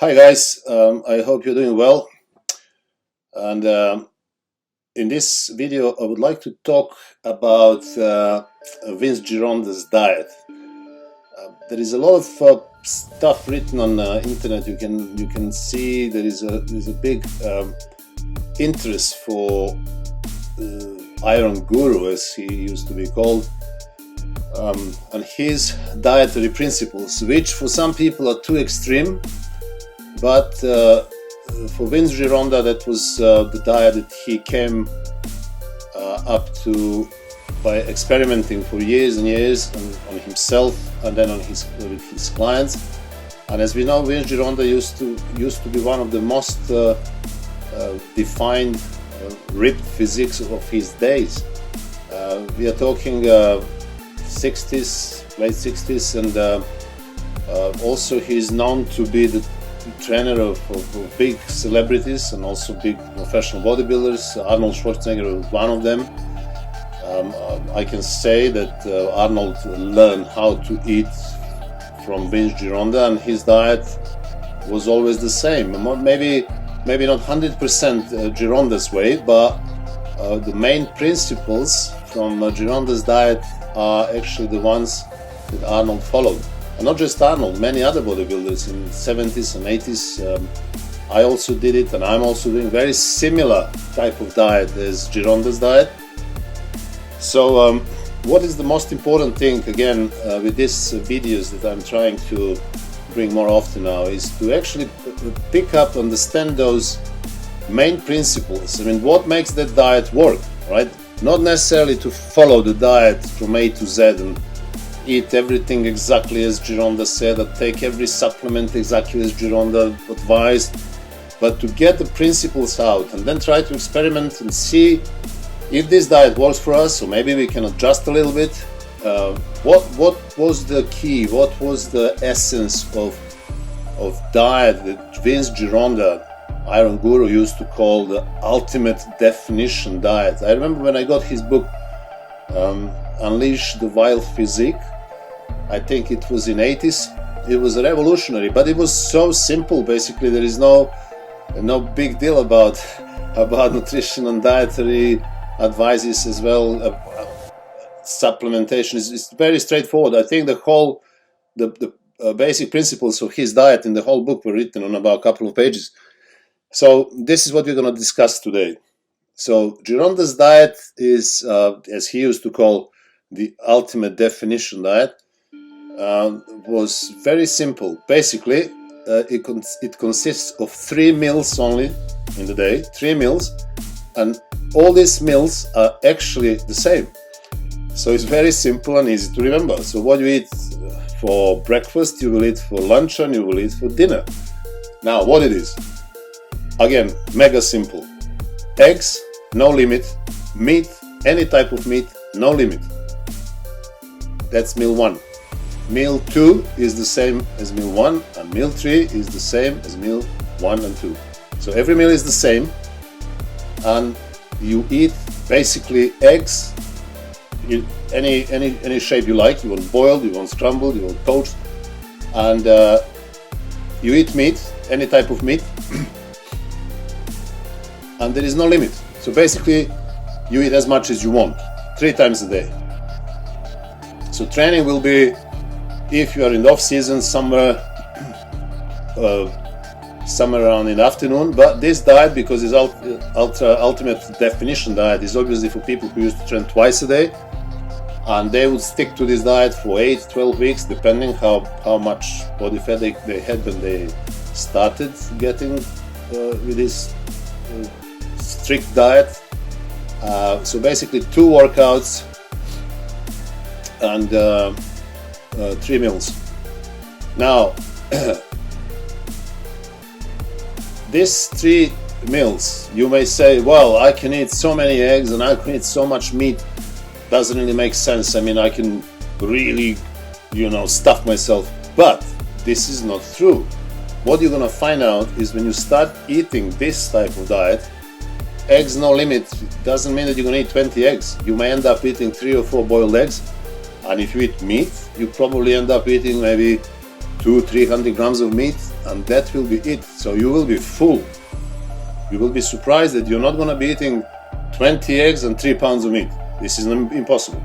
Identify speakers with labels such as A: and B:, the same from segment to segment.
A: Hi guys, I hope you're doing well. And in this video, I would like to talk about Vince Gironda's diet. There is a lot of stuff written on the internet. You can see there's a big interest for Iron Guru, as he used to be called, and his dietary principles, which for some people are too extreme. But for Vince Gironda, that was the diet that he came up to by experimenting for years and years on himself and then with his clients. And as we know, Vince Gironda used to be one of the most defined, ripped physiques of his days. We are talking 60s, late 60s, and also he's known to be the trainer of big celebrities and also big professional bodybuilders. Arnold Schwarzenegger was one of them. I can say that Arnold learned how to eat from Vince Gironda, and his diet was always the same. Maybe not 100% Gironda's way, but the main principles from Gironda's diet are actually the ones that Arnold followed. And not just Arnold, many other bodybuilders in the 70s and 80s. I also did it, and I'm also doing very similar type of diet as Gironda's diet. So what is the most important thing, again, with these videos that I'm trying to bring more often now, is to actually pick up, understand those main principles. I mean, what makes that diet work, right? Not necessarily to follow the diet from A to Z and eat everything exactly as Gironda said, or take every supplement exactly as Gironda advised, but to get the principles out and then try to experiment and see if this diet works for us, or maybe we can adjust a little bit. What was the key? What was the essence of diet that Vince Gironda, Iron Guru, used to call the ultimate definition diet? I remember when I got his book, Unleash the Wild Physique. I think it was in 80s. It was revolutionary, but it was so simple. Basically, there is no big deal about nutrition and dietary advices as well. Supplementation is very straightforward. I think the basic principles of his diet in the whole book were written on about a couple of pages. So this is what we're going to discuss today. So Gironda's diet is, as he used to call, the ultimate definition diet. Was very simple. Basically, it consists of 3 meals only in the day, 3 meals, and all these meals are actually the same. So it's very simple and easy to remember. So what you eat for breakfast, you will eat for lunch, and you will eat for dinner. Now, what it is? Again, mega simple. Eggs, no limit. Meat, any type of meat, no limit. That's meal 1. Meal 2 is the same as meal 1, and meal 3 is the same as meal 1 and 2. So every meal is the same, and you eat basically eggs, any shape you like. You want boiled, you want scrambled, you want poached, and you eat meat, any type of meat, and there is no limit. So basically, you eat as much as you want, 3 times a day. So training will be, if you are in the off season, somewhere around in the afternoon. But this diet, because it's ultimate definition diet, is obviously for people who used to train twice a day, and they would stick to this diet for 8-12 weeks, depending how much body fat they had when they started getting with this strict diet. So basically 2 workouts and 3 meals. Now, these 3 meals, you may say, well, I can eat so many eggs and I can eat so much meat. Doesn't really make sense. I mean, I can really, stuff myself. But this is not true. What you're gonna find out is when you start eating this type of diet, eggs no limit, doesn't mean that you're gonna eat 20 eggs. You may end up eating 3 or 4 boiled eggs. And if you eat meat, you probably end up eating maybe 200-300 grams of meat, and that will be it. So you will be full. You will be surprised that you're not going to be eating 20 eggs and 3 pounds of meat. This is impossible.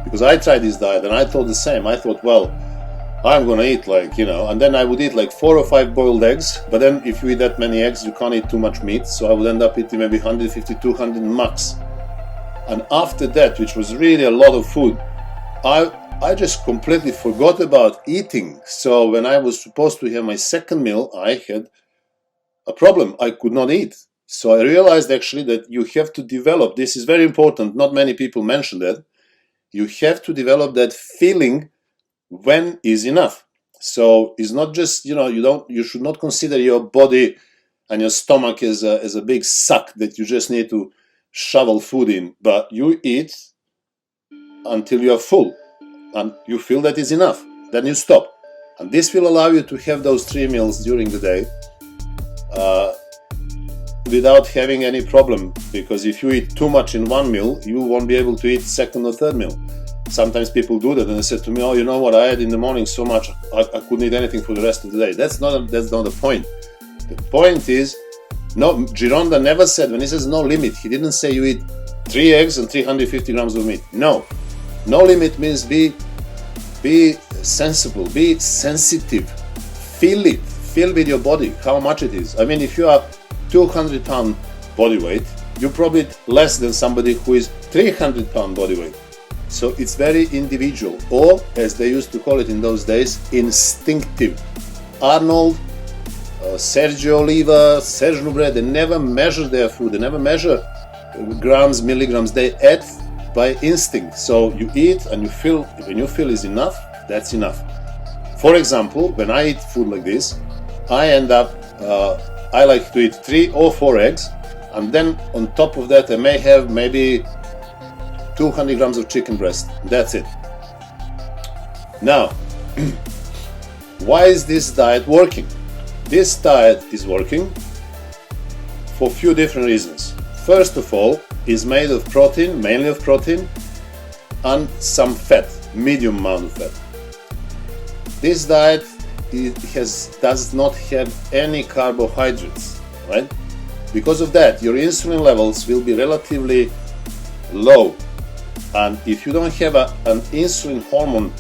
A: Because I tried this diet and I thought the same. I thought, well, I'm going to eat and then I would eat like 4 or 5 boiled eggs. But then if you eat that many eggs, you can't eat too much meat. So I would end up eating maybe 150, 200 max. And after that, which was really a lot of food, I just completely forgot about eating. So when I was supposed to have my second meal, I had a problem. I could not eat. So I realized actually that you have to develop, this is very important, not many people mention that, you have to develop that feeling when is enough. So it's not just, you should not consider your body and your stomach as a big sack that you just need to shovel food in, but you eat until you are full and you feel that is enough, then you stop. And this will allow you to have those 3 meals during the day without having any problem, because if you eat too much in one meal, you won't be able to eat second or third meal. Sometimes people do that and they say to me, oh, you know what, I had in the morning so much, I couldn't eat anything for the rest of the day. That's not the point. The point is, no, Gironda never said, when he says no limit, he didn't say you eat 3 eggs and 350 grams of meat. No limit means be sensible, be sensitive, feel with your body how much it is. I mean, if you are 200 pound body weight, you're probably less than somebody who is 300 pound body weight. So it's very individual, or as they used to call it in those days, instinctive. Arnold, Sergio Oliva, Serge Lubret, they never measure their food, they never measure grams, milligrams, they ate by instinct. So you eat and you feel, when you feel is enough, that's enough. For example, when I eat food like this, I end up, I like to eat 3 or 4 eggs, and then on top of that I may have maybe 200 grams of chicken breast. That's it. Now, why is this diet working? This diet is working for a few different reasons. First of all, it's made of protein, mainly of protein, and some fat, medium amount of fat. This diet does not have any carbohydrates, right? Because of that, your insulin levels will be relatively low. And if you don't have an insulin hormone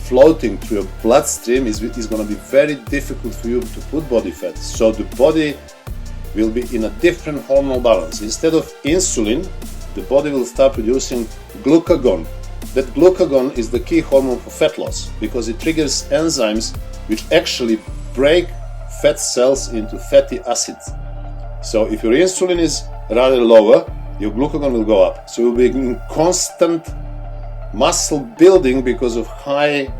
A: floating through your bloodstream, it's going to be very difficult for you to put body fat. So the body will be in a different hormonal balance. Instead of insulin, the body will start producing glucagon. That glucagon is the key hormone for fat loss because it triggers enzymes which actually break fat cells into fatty acids. So if your insulin is rather lower, your glucagon will go up. So you'll be in constant muscle building because of high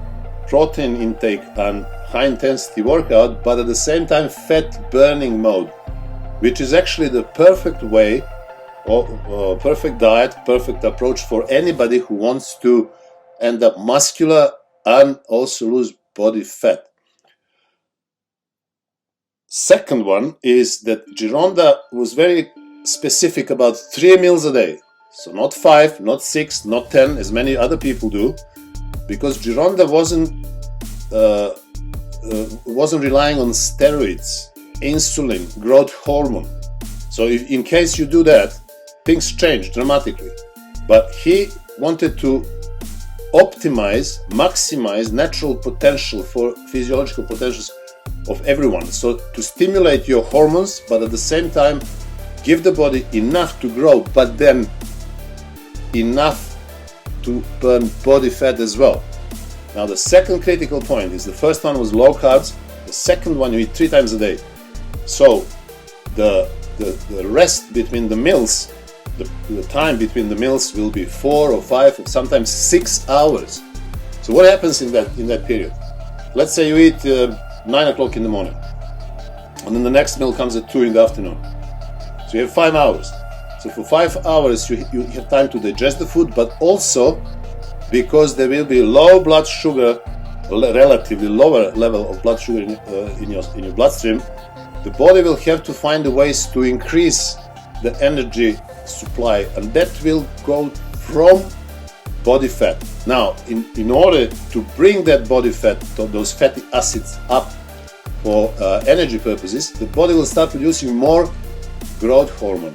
A: protein intake and high intensity workout, but at the same time fat burning mode, which is actually the perfect way or perfect diet, perfect approach for anybody who wants to end up muscular and also lose body fat. Second one is that Gironda was very specific about 3 meals a day. So not 5, not 6, not 10, as many other people do, because Gironda wasn't relying on steroids, insulin, growth hormone. So if, in case you do that, things change dramatically. But he wanted to optimize, maximize natural potential for physiological potentials of everyone. So to stimulate your hormones, but at the same time give the body enough to grow, but then enough to burn body fat as well. Now the second critical point is, the first one was low carbs, the second one you eat 3 times a day. So the rest between the meals, the time between the meals will be 4 or 5 or sometimes 6 hours. So what happens in that period? Let's say you eat 9 o'clock in the morning, and then the next meal comes at 2 in the afternoon. So you have 5 hours. So for 5 hours you have time to digest the food, but also because there will be low blood sugar, relatively lower level of blood sugar in your bloodstream, the body will have to find the ways to increase the energy supply, and that will go from body fat. Now, in order to bring that body fat, those fatty acids up for energy purposes, the body will start producing more growth hormone.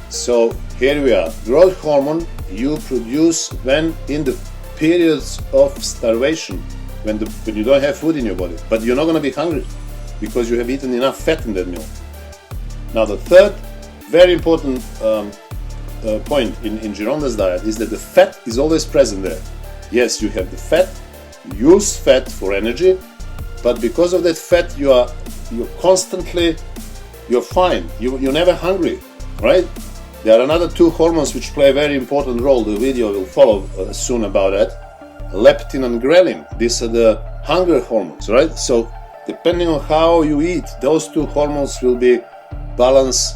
A: So here we are. Growth hormone you produce when in the periods of starvation, when you don't have food in your body, but you're not going to be hungry because you have eaten enough fat in that meal. Now the third very important point in Gironda's diet is that the fat is always present there. Yes, you have the fat, use fat for energy, but because of that fat you're fine, you're never hungry, right? There are another two hormones which play a very important role. The video will follow soon about that. Leptin and ghrelin. These are the hunger hormones, right? So depending on how you eat, those two hormones will be balanced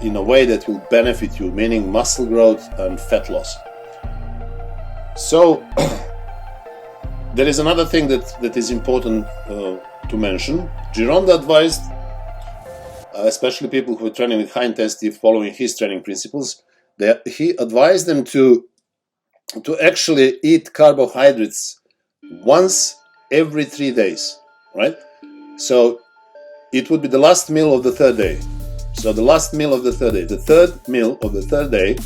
A: in a way that will benefit you, meaning muscle growth and fat loss. So there is another thing that is important to mention. Gironda advised, especially people who are training with high intensity, following his training principles, he advised them to actually eat carbohydrates once every 3 days, right? So it would be the last meal of the third day. So the last meal of the third day, the third meal of the third day,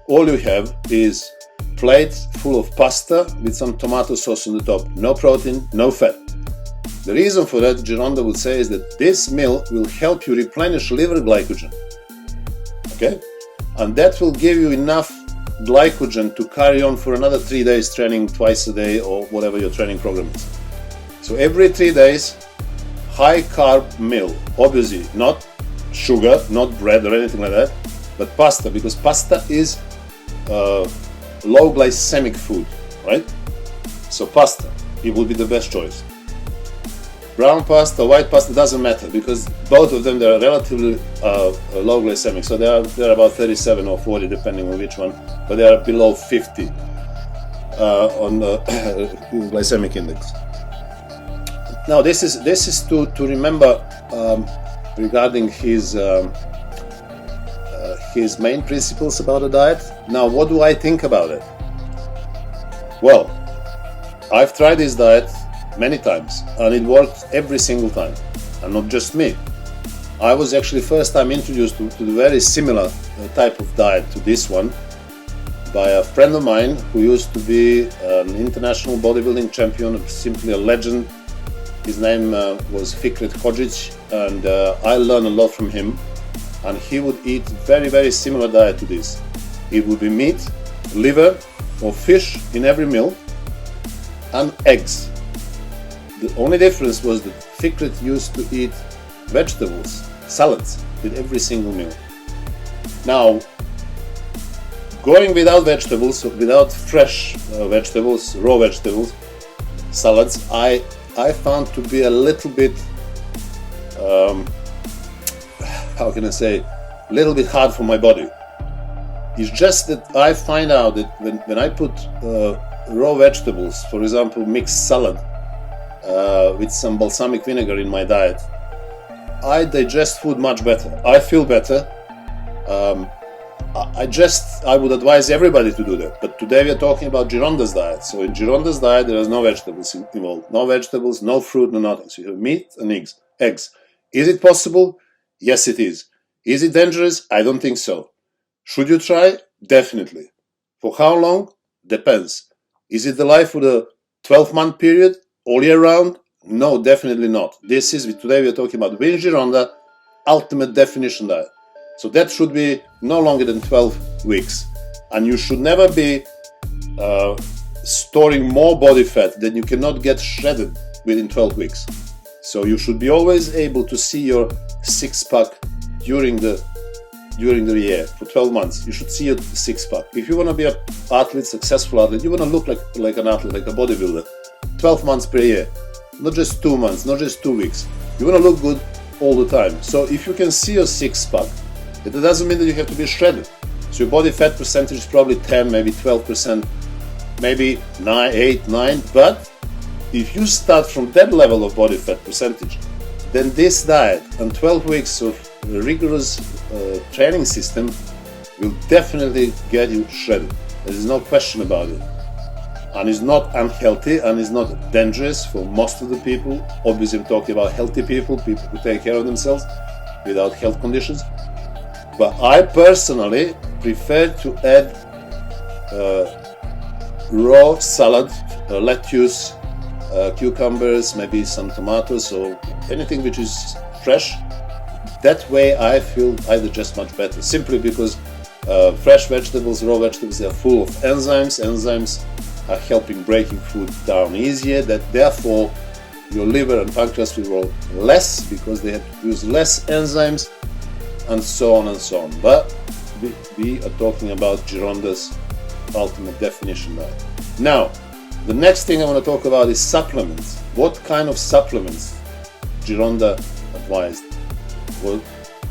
A: all you have is plate full of pasta with some tomato sauce on the top. No protein, no fat. The reason for that, Gironda would say, is that this meal will help you replenish liver glycogen. Okay? And that will give you enough glycogen to carry on for another 3 days training twice a day or whatever your training program is. So every 3 days, high carb meal. Obviously, not sugar, not bread or anything like that, but pasta, because pasta is low glycemic food, right? So pasta, it will be the best choice. Brown pasta, white pasta, doesn't matter, because both of them, they are relatively low glycemic. So they're about 37 or 40 depending on which one, but they are below 50 on the glycemic index. Now this is to remember regarding his main principles about the diet. Now, what do I think about it? Well, I've tried this diet many times and it worked every single time, and not just me. I was actually first time introduced to the very similar type of diet to this one by a friend of mine who used to be an international bodybuilding champion, simply a legend. His name was Fikret Hodzic, and I learned a lot from him. And he would eat very, very similar diet to this. It would be meat, liver or fish in every meal, and eggs. The only difference was that Fikret used to eat vegetables, salads, with every single meal. Now, going without vegetables, without fresh vegetables, raw vegetables, salads, I found to be a little bit, how can I say, a little bit hard for my body. It's just that I find out that when I put raw vegetables, for example, mixed salad with some balsamic vinegar in my diet, I digest food much better. I feel better. I would advise everybody to do that. But today we are talking about Gironda's diet. So in Gironda's diet, there is no vegetables involved. No vegetables, no fruit, no nothing. So you have meat and eggs. Is it possible? Yes, it is. Is it dangerous? I don't think so. Should you try? Definitely. For how long? Depends. Is it the life for the 12-month period? All year round? No, definitely not. Today we are talking about Vince Gironda ultimate definition diet. So that should be no longer than 12 weeks. And you should never be storing more body fat than you cannot get shredded within 12 weeks. So you should be always able to see your six-pack during the year. For 12 months, you should see your six-pack. If you want to be an athlete, successful athlete, you want to look like an athlete, like a bodybuilder, 12 months per year, not just 2 months, not just 2 weeks. You want to look good all the time. So if you can see your six-pack, that doesn't mean that you have to be shredded. So your body fat percentage is probably 10, maybe 12%, maybe 9, 8, 9. But if you start from that level of body fat percentage, then this diet and 12 weeks of rigorous training system will definitely get you shredded. There is no question about it. and is not unhealthy and is not dangerous for most of the people. Obviously, I'm talking about healthy people, people who take care of themselves without health conditions. But I personally prefer to add raw salad, lettuce, cucumbers, maybe some tomatoes or anything which is fresh. That way I feel I digest much better, simply because fresh vegetables, raw vegetables, they are full of enzymes. Enzymes are helping breaking food down easier, that therefore your liver and pancreas will work less because they have to use less enzymes, and so on and so on. But we are talking about Gironda's ultimate definition diet. Now, the next thing I want to talk about is supplements. What kind of supplements Gironda advised? Well,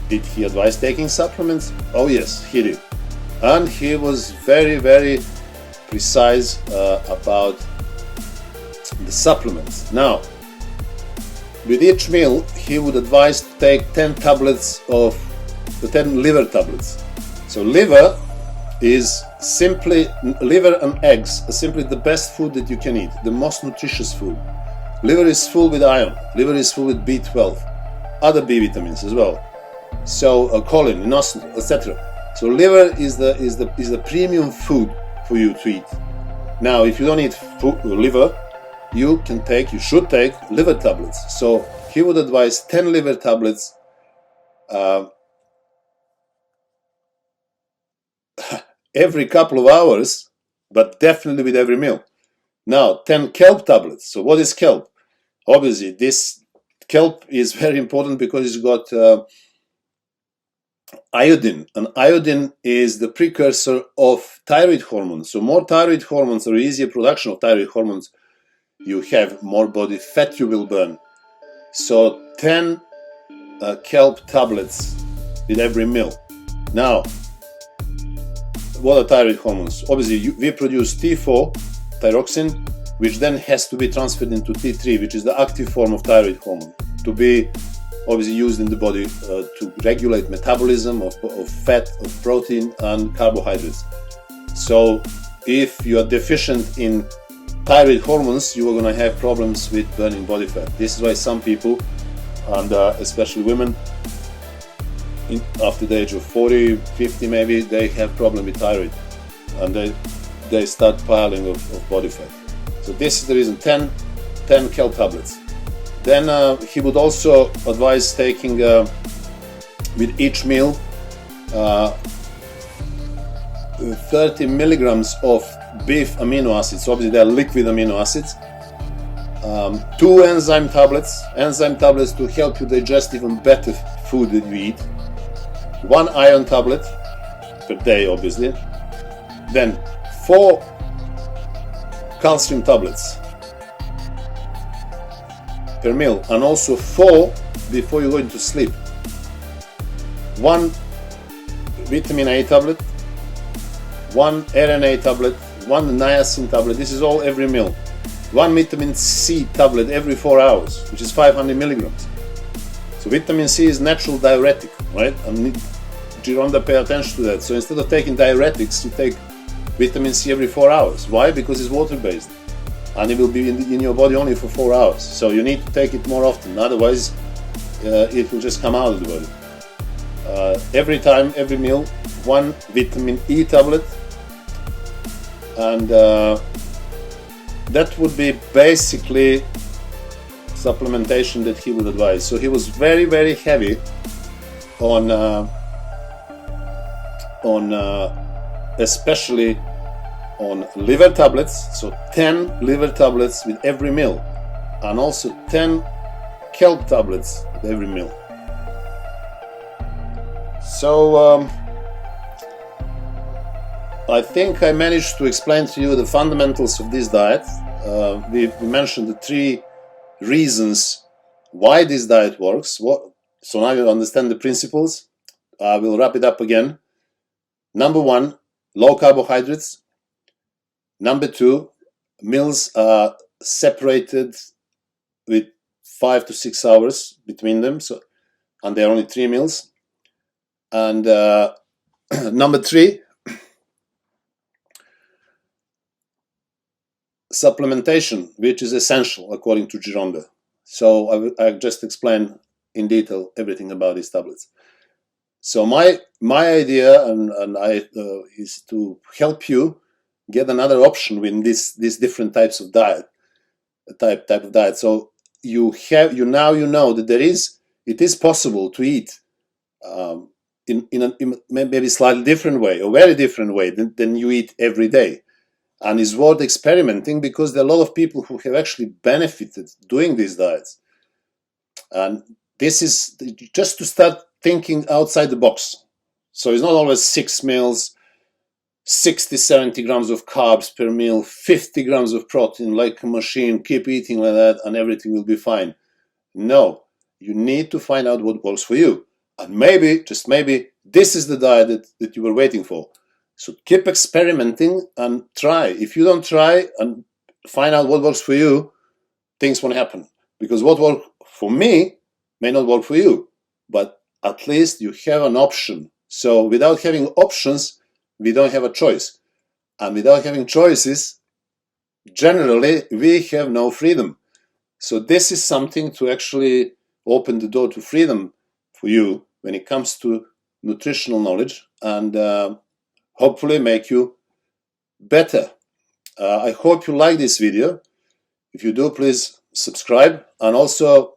A: did he advise taking supplements? Oh yes, he did. And he was very, very precise about the supplements. Now, with each meal, he would advise to take 10 tablets of the 10 liver tablets. So liver is simply, liver and eggs are simply the best food that you can eat, the most nutritious food. Liver is full with iron, liver is full with B12, other B vitamins as well. So choline, inositol, etc. So liver is the premium food for you to eat. Now, if you don't eat liver, you should take liver tablets. So he would advise 10 liver tablets every couple of hours, but definitely with every meal. Now, 10 kelp tablets. So what is kelp? Obviously, this kelp is very important because it's got iodine, and iodine is the precursor of thyroid hormones. So more thyroid hormones or easier production of thyroid hormones you have, more body fat you will burn. So 10 kelp tablets with every meal. Now, what are thyroid hormones? Obviously, we produce T4, thyroxine, which then has to be transferred into T3, which is the active form of thyroid hormone, to be obviously used in the body to regulate metabolism of fat, of protein, and carbohydrates. So if you are deficient in thyroid hormones, you are going to have problems with burning body fat. This is why some people, and especially women, after the age of 40, 50 maybe, they have problem with thyroid, and they start piling of body fat. So this is the reason, 10 kelp tablets. Then he would also advise taking with each meal 30 milligrams of beef amino acids. Obviously they are liquid amino acids. 2 enzyme tablets to help you digest even better food that you eat. 1 iron tablet per day, obviously. Then 4 calcium tablets per meal, and also 4 before you go into sleep. 1 vitamin A tablet, 1 RNA tablet, 1 niacin tablet. This is all every meal. 1 vitamin C tablet every 4 hours, which is 500 milligrams. So vitamin C is natural diuretic, right? And Gironda pay attention to that. So instead of taking diuretics, you take vitamin C every 4 hours. Why? Because it's water-based, and it will be in your body only for 4 hours. So you need to take it more often, otherwise it will just come out of the body. Every time, every meal, 1 vitamin E tablet, and that would be basically supplementation that he would advise. So he was very, very heavy on especially on liver tablets. So 10 liver tablets with every meal, and also 10 kelp tablets with every meal. So I think I managed to explain to you the fundamentals of this diet. We mentioned the 3 reasons why this diet works. So now you understand the principles. I will wrap it up again. Number 1, low carbohydrates. Number 2, meals are separated with 5 to 6 hours between them. So, and there are only 3 meals. And number 3, supplementation, which is essential according to Gironda. So I just explained in detail everything about these tablets. So my idea is to help you get another option with these different types of type of diet. So you know that it is possible to eat in a maybe slightly different way, or very different way than you eat every day. And it's worth experimenting, because there are a lot of people who have actually benefited doing these diets. And this is just to start thinking outside the box. So it's not always 6 meals, 60, 70 grams of carbs per meal, 50 grams of protein, like a machine, keep eating like that and everything will be fine. No, you need to find out what works for you. And maybe, just maybe, this is the diet that you were waiting for. So keep experimenting and try. If you don't try and find out what works for you, things won't happen. Because what worked for me may not work for you. But at least you have an option. So without having options, we don't have a choice. And without having choices, generally, we have no freedom. So this is something to actually open the door to freedom for you when it comes to nutritional knowledge, and hopefully make you better. I hope you like this video. If you do, please subscribe, and also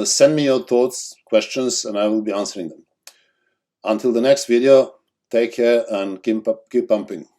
A: send me your thoughts, questions, and I will be answering them. Until the next video, take care and keep pumping.